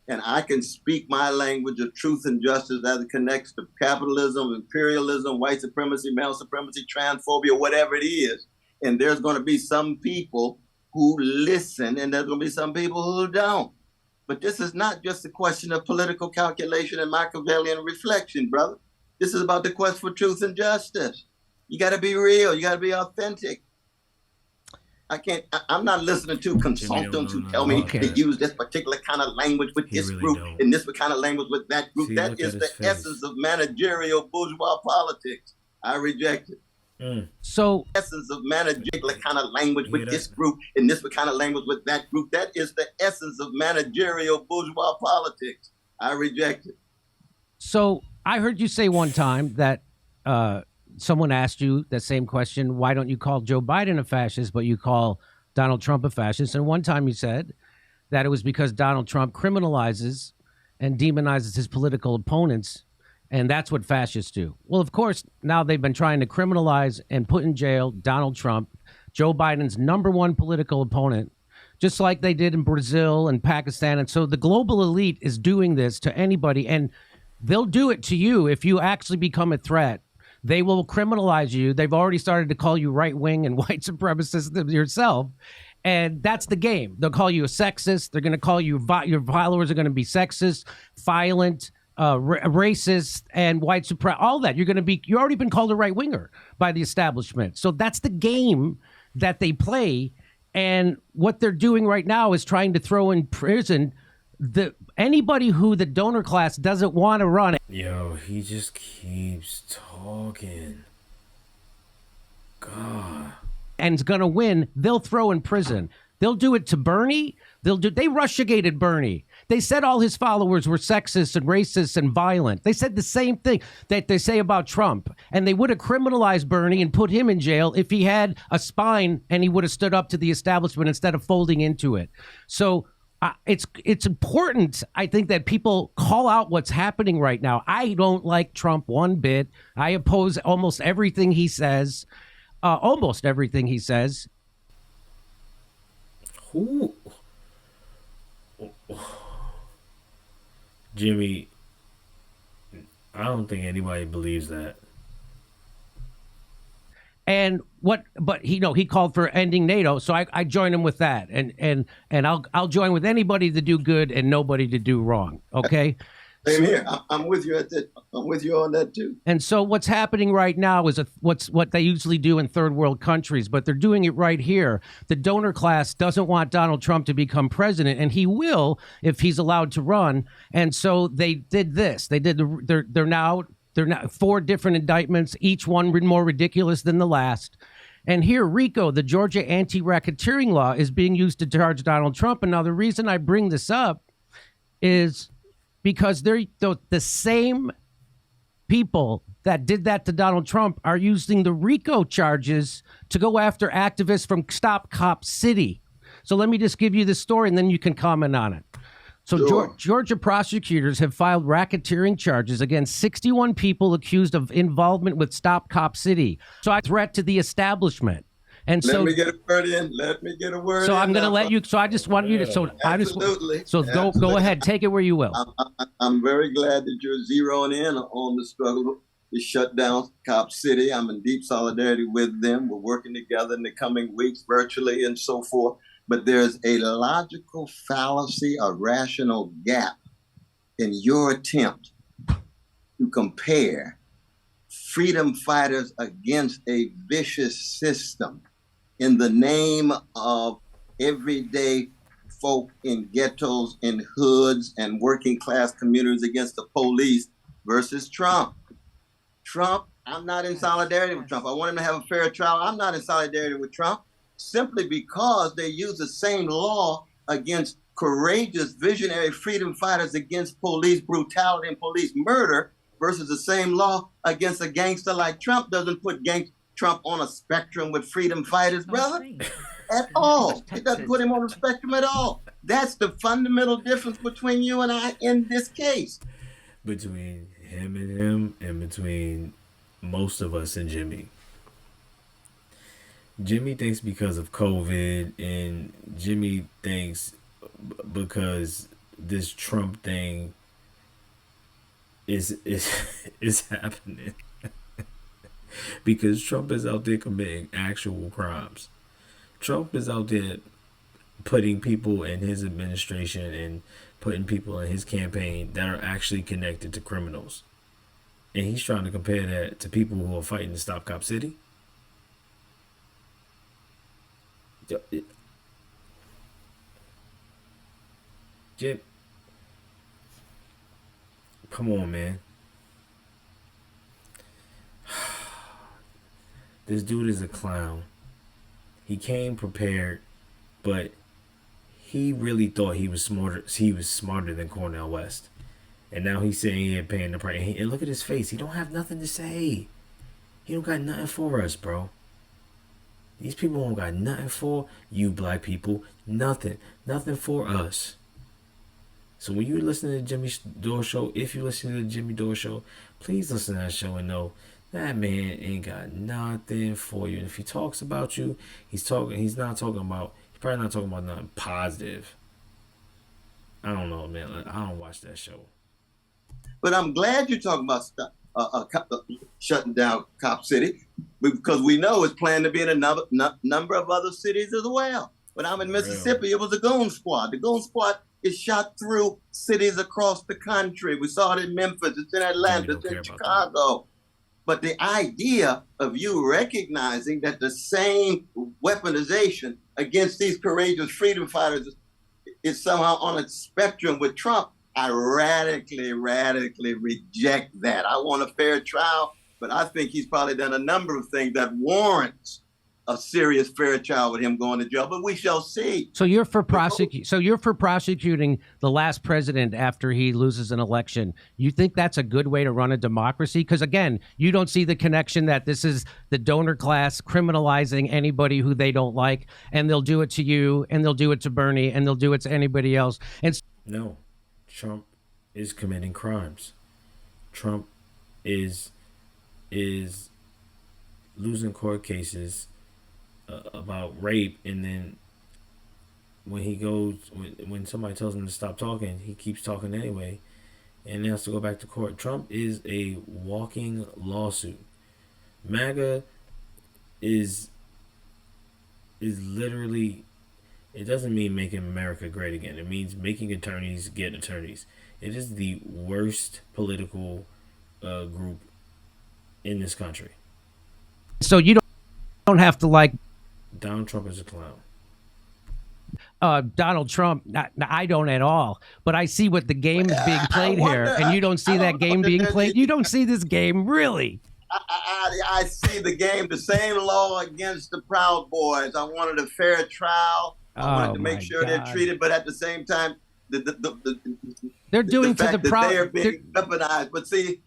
and I can speak my language of truth and justice as it connects to capitalism, imperialism, white supremacy, male supremacy, transphobia, whatever it is. And there's going to be some people who listen, and there's going to be some people who don't. But this is not just a question of political calculation and Machiavellian reflection, brother. This is about the quest for truth and justice. You got to be real. You got to be authentic. I'm not listening to consultants who tell me to use this particular kind of language with this group and this kind of language with that group. That is the essence of managerial bourgeois politics. I reject it. So essence of managerial kind of language with this group and this kind of language with that group. That is the essence of managerial bourgeois politics. I reject it. So I heard you say one time that someone asked you that same question, why don't you call Joe Biden a fascist, but you call Donald Trump a fascist? And one time you said that it was because Donald Trump criminalizes and demonizes his political opponents, and that's what fascists do. Well, of course, now they've been trying to criminalize and put in jail Donald Trump, Joe Biden's number one political opponent, just like they did in Brazil and Pakistan. And so the global elite is doing this to anybody, and they'll do it to you if you actually become a threat. They will criminalize you. They've already started to call you right-wing and white supremacist yourself. And that's the game. They'll call you a sexist. They're going to call you, your followers are going to be sexist, violent, racist, and white supremacist. All that. You've already been called a right-winger by the establishment. So that's the game that they play. And what they're doing right now is trying to throw in prison anybody who the donor class doesn't want to run. Yo, he just keeps talking. God. And is going to win, they'll throw in prison. They'll do it to Bernie. They russiagated Bernie. They said all his followers were sexist and racist and violent. They said the same thing that they say about Trump. And they would have criminalized Bernie and put him in jail if he had a spine and he would have stood up to the establishment instead of folding into it. So it's important, I think, that people call out what's happening right now. I don't like Trump one bit. I oppose almost everything he says. Who? Jimmy, I don't think anybody believes that. And but he called for ending NATO, so I join him with that, and I'll join with anybody to do good and nobody to do wrong. Okay. Same here. I'm with you at that. I'm with you on that too. And so what's happening right now is what they usually do in third world countries, but they're doing it right here. The donor class doesn't want Donald Trump to become president, and he will if he's allowed to run. And so they did this. They're now 4 different indictments, each one more ridiculous than the last. And here, RICO, the Georgia anti-racketeering law, is being used to charge Donald Trump. And now the reason I bring this up is because they're the same people that did that to Donald Trump are using the RICO charges to go after activists from Stop Cop City. So let me just give you the story and then you can comment on it. So Sure. Georgia prosecutors have filed racketeering charges against 61 people accused of involvement with Stop Cop City. So I threat to the establishment. And Let so me get a word in. So I'm going to let you. So I just want you to. So Absolutely. Go ahead. Take it where you will. I'm very glad that you're zeroing in on the struggle to shut down Cop City. I'm in deep solidarity with them. We're working together in the coming weeks, virtually and so forth. But there's a logical fallacy, a rational gap in your attempt to compare freedom fighters against a vicious system in the name of everyday folk in ghettos, in hoods, and working class communities against the police versus Trump. Trump, I'm not in solidarity with Trump. I want him to have a fair trial. I'm not in solidarity with Trump simply because they use the same law against courageous, visionary freedom fighters against police brutality and police murder versus the same law against a gangster like Trump. Doesn't put Trump on a spectrum with freedom fighters, brother, at all. It doesn't put him on the spectrum at all. That's the fundamental difference between you and I in this case. Between him and between most of us and Jimmy. Jimmy thinks because of COVID, and Jimmy thinks because this Trump thing is is happening because Trump is out there committing actual crimes. Trump is out there putting people in his administration and putting people in his campaign that are actually connected to criminals. And he's trying to compare that to people who are fighting to stop Cop City. Jim, come on, man. This dude is a clown. He came prepared, but he really thought he was smarter. He was smarter than Cornel West, and now he's sitting here paying the price. And look at his face. He don't have nothing to say. He don't got nothing for us, bro. These people don't got nothing for you, black people. Nothing. Nothing for us. So when you listen to the Jimmy Dore show, if you listen to the Jimmy Dore show, please listen to that show and know that man ain't got nothing for you. And if he talks about you, he's probably not talking about nothing positive. I don't know, man. I don't watch that show. But I'm glad you're talking about shutting down Cop City, because we know it's planned to be in a number of other cities as well. When I'm in Mississippi, it was a goon squad. The goon squad is shot through cities across the country. We saw it in Memphis, it's in Atlanta, it's in Chicago. But the idea of you recognizing that the same weaponization against these courageous freedom fighters is somehow on a spectrum with Trump, I radically reject that. I want a fair trial, but I think he's probably done a number of things that warrants a serious fair trial with him going to jail, but we shall see. So you're for prosecuting the last president after he loses an election. You think that's a good way to run a democracy? Because again, you don't see the connection that this is the donor class criminalizing anybody who they don't like, and they'll do it to you, and they'll do it to Bernie, and they'll do it to anybody else. And no, Trump is committing crimes. Trump is losing court cases about rape, and then when somebody tells him to stop talking, he keeps talking anyway, and he has to go back to court. Trump is a walking lawsuit. MAGA is literally, it doesn't mean making America great again. It means making attorneys get attorneys. It is the worst political group in this country. So you don't have to like Donald Trump is a clown. Donald Trump, I don't at all. But I see what the game is being played here, and you don't see that game being played. You don't see this game, really. I see the game, the same law against the Proud Boys. I wanted a fair trial. I wanted to make sure they're treated, but at the same time, they're doing the fact to the that they're being weaponized. But see,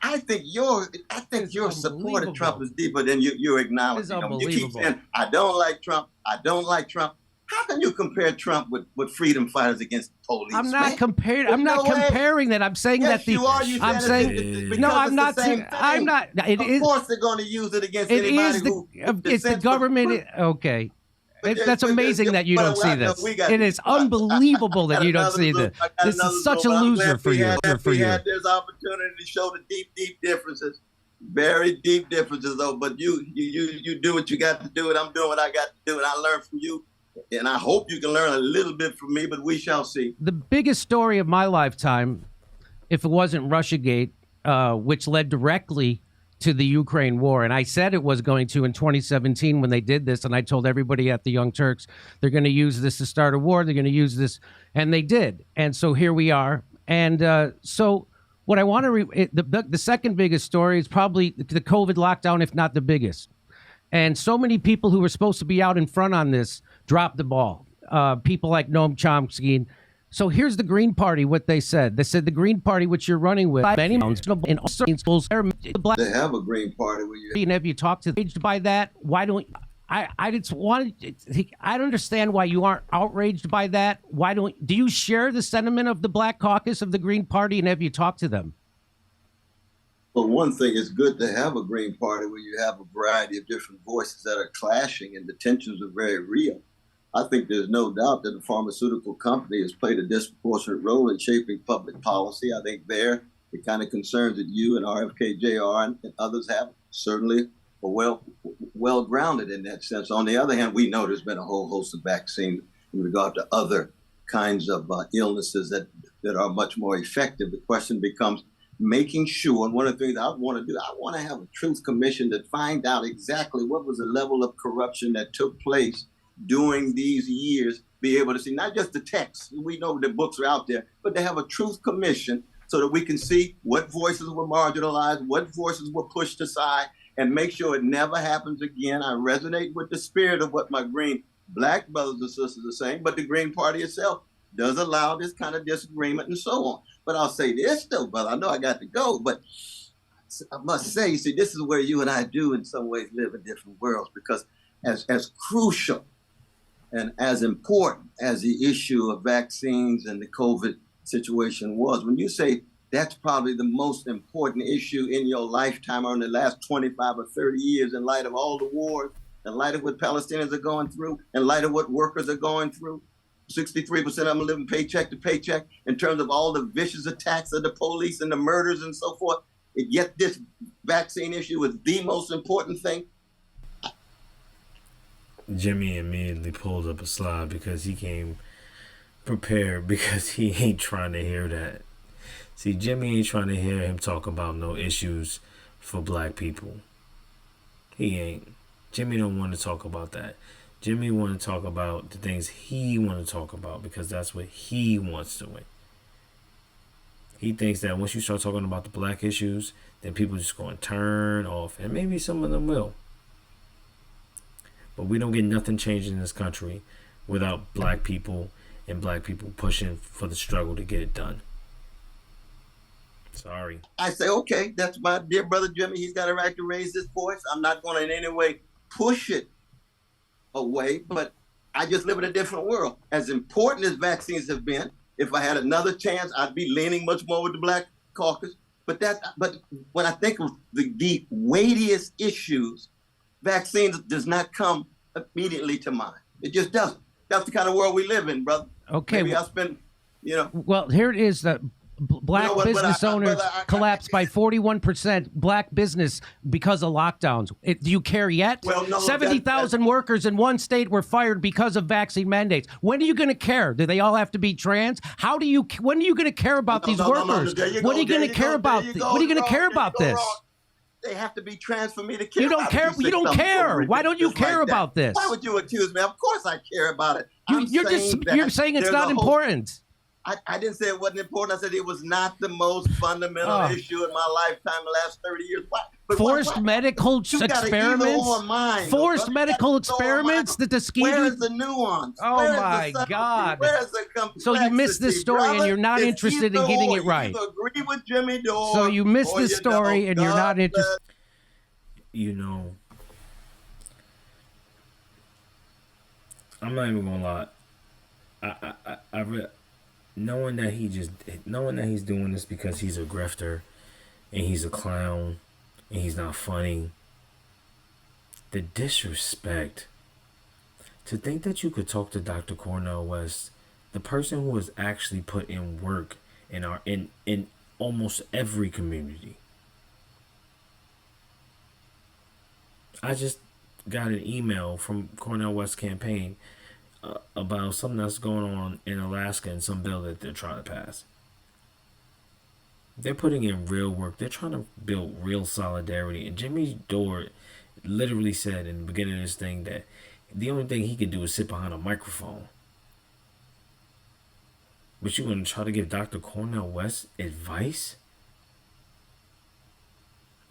I think your support of Trump is deeper than you acknowledge. You keep saying, I don't like Trump. I don't like Trump. How can you compare Trump with freedom fighters against the police? I'm not comparing. I'm not comparing that. I'm saying that the. You are. I'm saying no. I'm not saying. I'm not. Of course, they're going to use it against anybody who. It's the government. Okay. That's amazing that you don't see this. It is unbelievable that you don't see this. This is such a loser for you. We had this opportunity to show the deep differences, very deep differences, though. But you do what you got to do, and I'm doing what I got to do, and I learn from you. And I hope you can learn a little bit from me, but we shall see. The biggest story of my lifetime, if it wasn't Russiagate, which led directly to the Ukraine war, and I said it was going to in 2017 when they did this, and I told everybody at the Young Turks, they're going to use this to start a war, they're going to use this, and they did. And so here we are. And so what I want to the second biggest story is probably the COVID lockdown, if not the biggest. And so many people who were supposed to be out in front on this dropped the ball. People like Noam Chomsky. So here's the Green Party, what they said. They said the Green Party, which you're running with, many in all schools, they have a Green Party where you and have you talked to outraged by that? Why don't I just want I don't understand why you aren't outraged by that. Do you share the sentiment of the Black Caucus of the Green Party, and have you talked to them? Well, one thing, it's good to have a Green Party where you have a variety of different voices that are clashing and the tensions are very real. I think there's no doubt that the pharmaceutical company has played a disproportionate role in shaping public policy. I think the kind of concerns that you and RFK Jr. and others have certainly are well grounded in that sense. On the other hand, we know there's been a whole host of vaccines in regard to other kinds of illnesses that are much more effective. The question becomes making sure, and one of the things I want to do, I want to have a truth commission that find out exactly what was the level of corruption that took place during these years, be able to see not just the text, we know the books are out there, but to have a truth commission so that we can see what voices were marginalized, what voices were pushed aside, and make sure it never happens again. I resonate with the spirit of what my green black brothers and sisters are saying, but the Green Party itself does allow this kind of disagreement and so on. But I'll say this though, brother, I know I got to go, but I must say, you see, this is where you and I do in some ways live in different worlds, because as crucial and as important as the issue of vaccines and the COVID situation was, when you say that's probably the most important issue in your lifetime or in the last 25 or 30 years, in light of all the wars, in light of what Palestinians are going through, in light of what workers are going through, 63% of them are living paycheck to paycheck, in terms of all the vicious attacks of the police and the murders and so forth, yet this vaccine issue is the most important thing. Jimmy immediately pulled up a slide because he came prepared, because he ain't trying to hear that. See, Jimmy ain't trying to hear him talk about no issues for black people. He ain't. Jimmy don't want to talk about that. Jimmy want to talk about the things he want to talk about, because that's what he wants to win. He thinks that once you start talking about the black issues, then people just going to turn off, and maybe some of them will. But we don't get nothing changed in this country without black people and black people pushing for the struggle to get it done. Sorry. I say, okay, that's my dear brother Jimmy. He's got a right to raise his voice. I'm not going to in any way push it away, but I just live in a different world. As important as vaccines have been, if I had another chance, I'd be leaning much more with the black caucus. But when I think of the weightiest issues, vaccines does not come immediately to mind. It just doesn't. That's the kind of world we live in, brother. Okay. Maybe I spend, Well, here it is. The black business owners collapsed by 41%. Black business because of lockdowns. Do you care yet? Well, no, 70,000 workers in one state were fired because of vaccine mandates. When are you going to care? Do they all have to be trans? When are you going to care about these workers? What are you going to care about? What are you going to care about this? They have to be trans for me to care. You don't care. You don't care. Why don't you care about this? Why would you accuse me? Of course I care about it. You're saying it's not important. I didn't say it wasn't important. I said it was not the most fundamental issue in my lifetime the last 30 years. Forced medical experiments? Forced medical experiments? Where is the nuance? Oh, my God. Where is the complexity? So you missed this story and you're not interested in getting it right. You agree with Jimmy Dore. So you missed this story and you're not interested. I'm not even going to lie. Knowing that he's doing this because he's a grifter and he's a clown and he's not funny, the disrespect to think that you could talk to Dr. Cornel West, the person who has actually put in work in almost every community. I just got an email from Cornel West's campaign about something that's going on in Alaska and some bill that they're trying to pass. They're putting in real work. They're trying to build real solidarity. And Jimmy Dore literally said in the beginning of this thing that the only thing he could do is sit behind a microphone. But you're going to try to give Dr. Cornel West advice?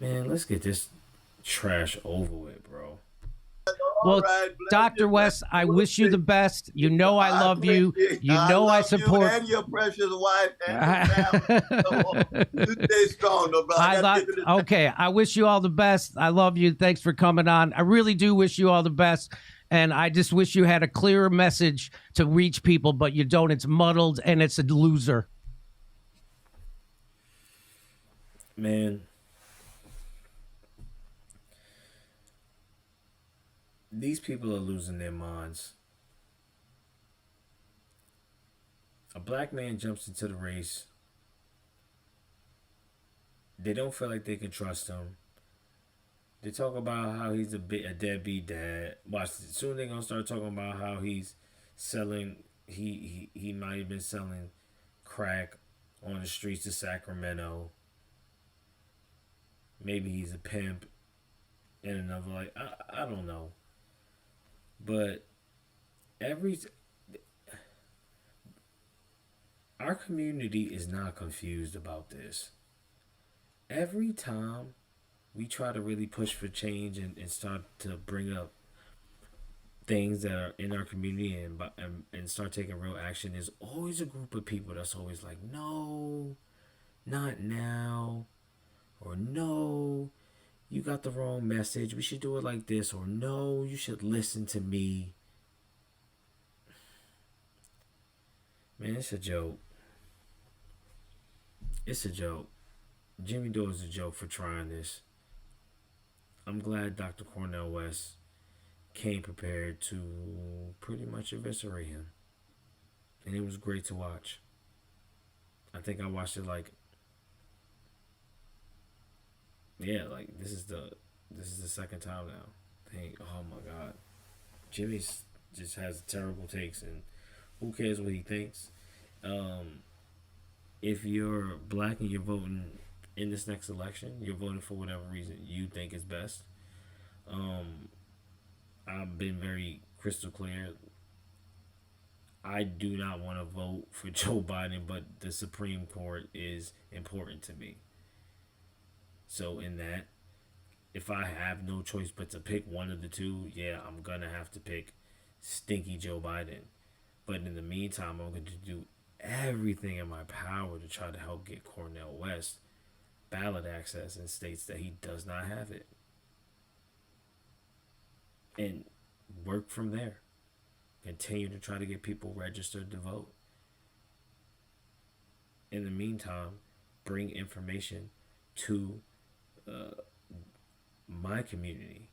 Man, let's get this trash over with, bro. Well, Dr. West, I wish you the best. You know I love you. You know I support you and your precious wife and your family. You stay strong, though, brother. Okay, I wish you all the best. I love you. Thanks for coming on. I really do wish you all the best. And I just wish you had a clearer message to reach people, but you don't. It's muddled and it's a loser. Man. These people are losing their minds. A black man jumps into the race. They don't feel like they can trust him. They talk about how he's a deadbeat dad. Watch, soon they're gonna start talking about how he's selling. He might have been selling crack on the streets of Sacramento. Maybe he's a pimp. And another, like, I don't know. But every our community is not confused about this. Every time we try to really push for change and start to bring up things that are in our community and start taking real action, there's always a group of people that's always like, no, not now, or no, you got the wrong message, we should do it like this, or no, you should listen to me. Man, it's a joke. It's a joke. Jimmy Dore is a joke for trying this. I'm glad Dr. Cornel West came prepared to pretty much eviscerate him. And it was great to watch. I think I watched it like, yeah, like this is the second time now. Oh my God. Jimmy just has terrible takes, and who cares what he thinks? If you're black and you're voting in this next election, you're voting for whatever reason you think is best. I've been very crystal clear. I do not want to vote for Joe Biden, but the Supreme Court is important to me. So in that, if I have no choice but to pick one of the two, yeah, I'm going to have to pick stinky Joe Biden. But in the meantime, I'm going to do everything in my power to try to help get Cornel West ballot access in states that he does not have it. And work from there. Continue to try to get people registered to vote. In the meantime, bring information to my community,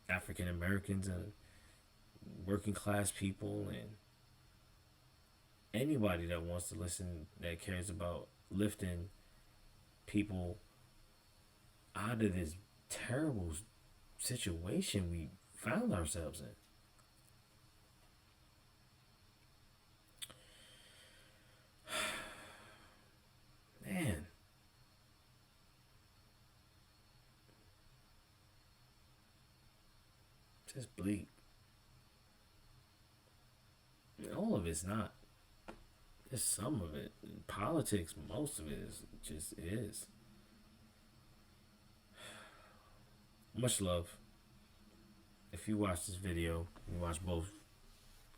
African Americans and working class people, and anybody that wants to listen, that cares about lifting people out of this terrible situation we found ourselves in. Man. Just bleak. All of it's not. Just some of it. In politics, most of it is just is. Much love. If you watch this video, you watch both,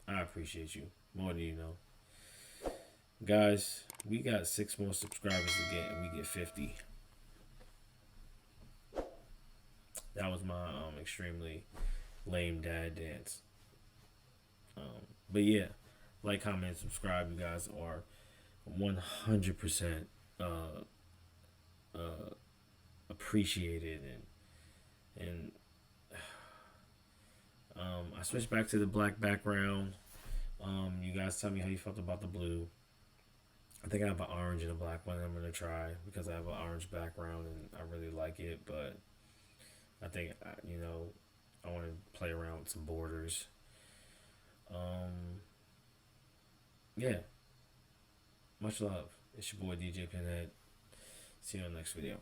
I appreciate you more than you know. Guys, we got 6 more subscribers to get, and we get 50. That was my extremely lame dad dance. But yeah, like, comment, subscribe. You guys are 100% appreciated, and I switched back to the black background. You guys tell me how you felt about the blue. I think I have an orange and a black one I'm gonna try because I have an orange background and I really like it. But I think I want to play around with some borders. Yeah. Much love. It's your boy DJ Pinhead. See you on the next video.